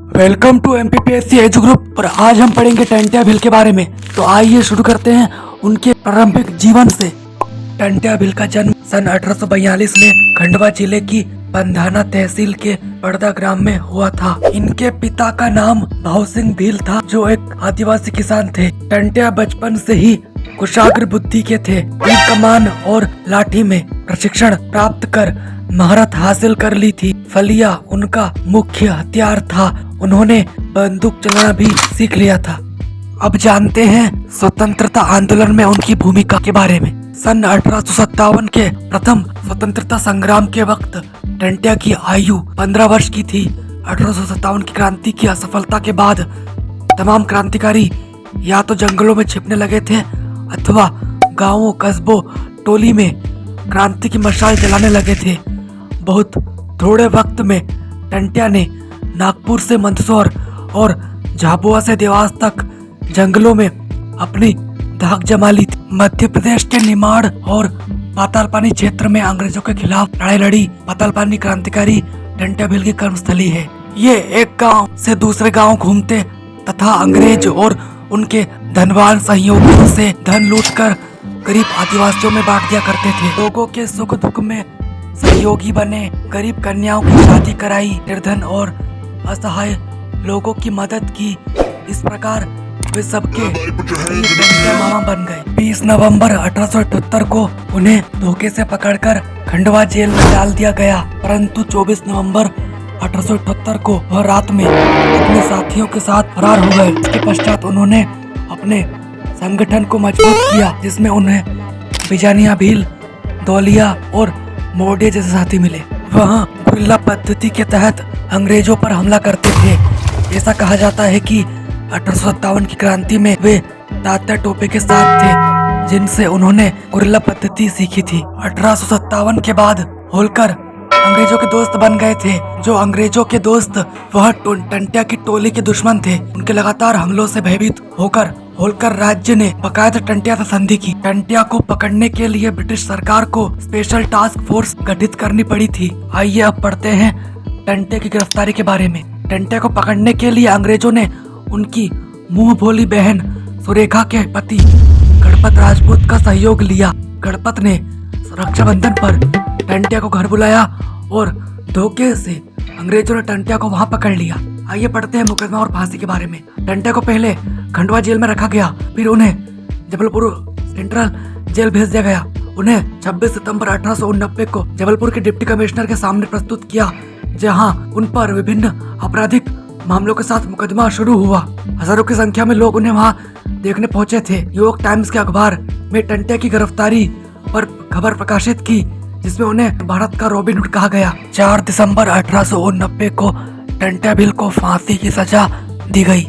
Welcome to MPPSC edu group. और आज हम पढ़ेंगे टंट्या भील के बारे में। तो आइए शुरू करते हैं उनके प्रारंभिक जीवन से। टंट्या भील का जन्म सन 1842 में खंडवा जिले की पंधाना तहसील के बड़दा ग्राम में हुआ था। इनके पिता का नाम भाव सिंह भील था, जो एक आदिवासी किसान थे। टंट्या बचपन से ही कुशाग्र बुद्धि के थे। तीर कमान और लाठी में प्रशिक्षण प्राप्त कर महारत हासिल कर ली थी। फलिया उनका मुख्य हथियार था। उन्होंने बंदूक चलाना भी सीख लिया था। अब जानते हैं स्वतंत्रता आंदोलन में उनकी भूमिका के बारे में। सन 1857 के प्रथम स्वतंत्रता संग्राम के वक्त टंट्या की आयु 15 वर्ष की थी। 1857 की क्रांति की असफलता के बाद तमाम क्रांतिकारी या तो जंगलों में छिपने लगे थे अथवा गांवों, कस्बों, टोली में क्रांति की मशाल जलाने लगे थे। बहुत थोड़े वक्त में टंट्या ने नागपुर से मंदसौर और झाबुआ से देवास तक जंगलों में अपनी धाक जमा ली थी। मध्य प्रदेश के निमाड़ और पातालपानी क्षेत्र में अंग्रेजों के खिलाफ लड़ाई लड़ी। पातालपानी क्रांतिकारी टंट्या भील की कर्मस्थली है। ये एक गांव से दूसरे गांव घूमते तथा अंग्रेज और उनके धनवान सहयोगियों से धन लूटकर गरीब आदिवासियों में बांट दिया करते थे। लोगों के सुख दुख में सहयोगी बने, गरीब कन्याओं की शादी कराई, निर्धन और असहाय लोगों की मदद की। इस प्रकार वे सबके टंट्या मामा बन गए। 20 नवंबर 1878 को उन्हें धोखे से पकड़कर खंडवा जेल में डाल दिया गया, परंतु 24 नवंबर 1878 को वह रात में अपने साथियों के साथ फरार हो गए। इसके पश्चात उन्होंने अपने संगठन को मजबूत किया, जिसमें उन्हें बिजानिया भील, दौलिया और मोड़े जैसे साथी मिले। वह गुरिल्ला पद्धति के तहत अंग्रेजों पर हमला करते थे। ऐसा कहा जाता है कि 1857 की क्रांति में वे तात्या टोपे के साथ थे, जिनसे उन्होंने गुरिल्ला पद्धति सीखी थी। 1857 के बाद होलकर अंग्रेजों के दोस्त बन गए थे। जो अंग्रेजों के दोस्त वह टंट्या की टोली के दुश्मन थे। उनके लगातार हमलों से भयभीत होकर होलकर राज्य ने बाकायदा टंट्या से संधि की। टंट्या को पकड़ने के लिए ब्रिटिश सरकार को स्पेशल टास्क फोर्स गठित करनी पड़ी थी। आइए अब पढ़ते हैं टंट्या की गिरफ्तारी के बारे में। टंट्या को पकड़ने के लिए अंग्रेजों ने उनकी मुंह भोली बहन सुरेखा के पति गणपत राजपूत का सहयोग लिया। गणपत ने रक्षाबंधन पर टंट्या को घर बुलाया और धोखे से अंग्रेजों ने टंट्या को वहां पकड़ लिया। आइए पढ़ते हैं मुकदमा और फांसी के बारे में। टंट्या को पहले खंडवा जेल में रखा गया, फिर उन्हें जबलपुर सेंट्रल जेल भेज दिया गया। उन्हें 26 सितंबर 1889 को जबलपुर के डिप्टी कमिश्नर के सामने प्रस्तुत किया, जहां उन पर विभिन्न आपराधिक मामलों के साथ मुकदमा शुरू हुआ। हजारों की संख्या में लोग उन्हें वहां देखने पहुंचे थे। न्यूयॉर्क टाइम्स के अखबार में टंट्या की गिरफ्तारी पर खबर प्रकाशित की, जिसमें उन्हें भारत का रॉबिन हुड कहा गया। 4 दिसंबर 1889 को टंट्या भील को फांसी की सजा दी गई।